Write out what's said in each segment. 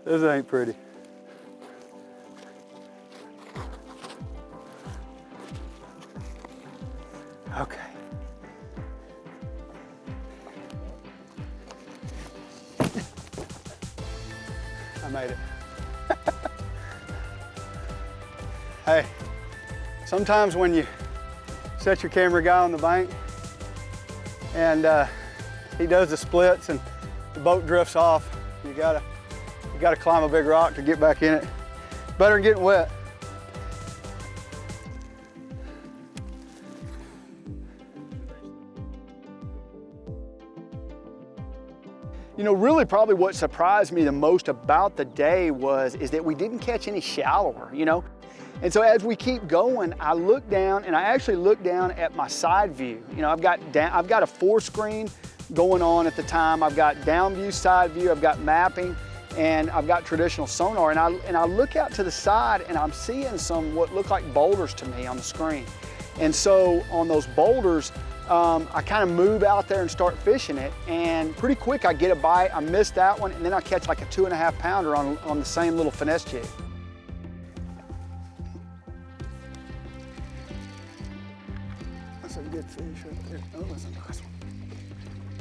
This ain't pretty. Okay. I made it. Hey, sometimes when you set your camera guy on the bank and he does the splits and the boat drifts off, you gotta climb a big rock to get back in it. Better than getting wet. You know, really probably what surprised me the most about the day is that we didn't catch any shallower, you know? And so as we keep going, I look down and I actually look down at my side view. You know, I've got a 4-screen going on at the time. I've got down view, side view, I've got mapping, and I've got traditional sonar. And I look out to the side and I'm seeing some what look like boulders to me on the screen. And so on those boulders, I kind of move out there and start fishing it, and pretty quick I get a bite. I miss that one, and then I catch like a 2.5 pounder on the same little finesse jig. That's a good fish right there. Oh, that's a nice one.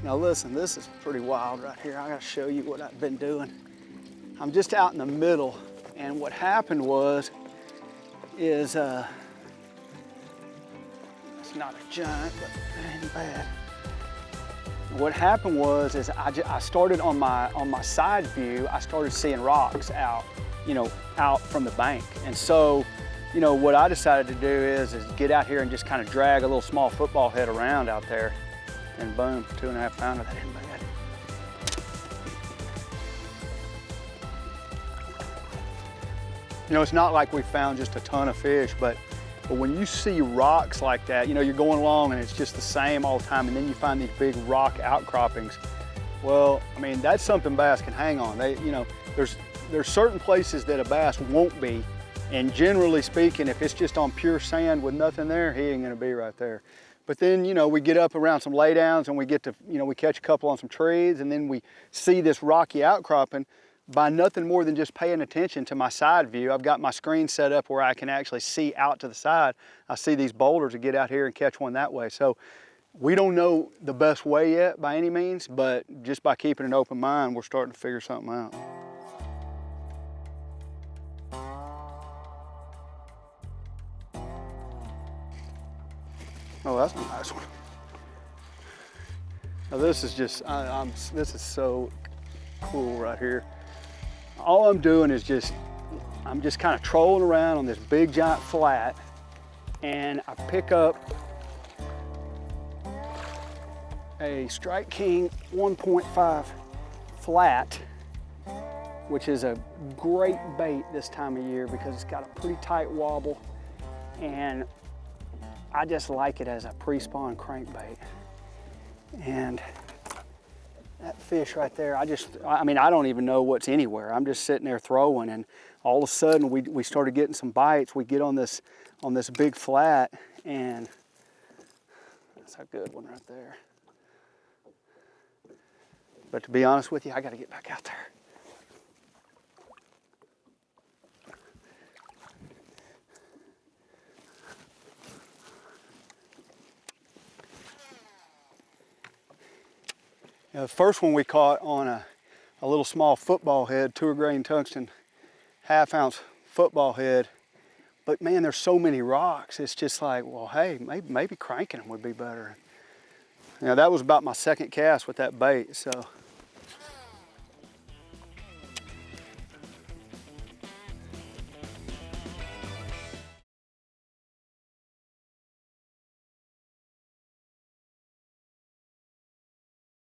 Now listen, this is pretty wild right here. I gotta show you what I've been doing. I'm just out in the middle, and what happened is it's not a giant, but it ain't bad. What happened is I started on my side view, I started seeing rocks out, you know, out from the bank. And so, you know, what I decided to do is get out here and just kind of drag a little small football head around out there, and boom, 2.5 pounder, that ain't bad. You know, it's not like we found just a ton of fish, but when you see rocks like that, you know, you're going along and it's just the same all the time, and then you find these big rock outcroppings. Well, I mean, that's something bass can hang on. You know, there's certain places that a bass won't be, and generally speaking, if it's just on pure sand with nothing there, he ain't gonna be right there. But then, you know, we get up around some laydowns and we get to, you know, we catch a couple on some trees, and then we see this rocky outcropping. By nothing more than just paying attention to my side view. I've got my screen set up where I can actually see out to the side. I see these boulders and get out here and catch one that way. So we don't know the best way yet by any means, but just by keeping an open mind, we're starting to figure something out. Oh, that's a nice one. Now this is just, this is so cool right here. All I'm doing is I'm just kind of trolling around on this big giant flat, and I pick up a Strike King 1.5 flat, which is a great bait this time of year because it's got a pretty tight wobble, and I just like it as a pre-spawn crankbait. And that fish right there, I mean, I don't even know what's anywhere. I'm just sitting there throwing, and all of a sudden we started getting some bites. We get on this big flat, and that's a good one right there. But to be honest with you, I got to get back out there. The first one we caught on a little small football head, tour grain tungsten, 1/2 ounce football head. But man, there's so many rocks. It's just like, well, hey, maybe cranking them would be better. You know, that was about my second cast with that bait. So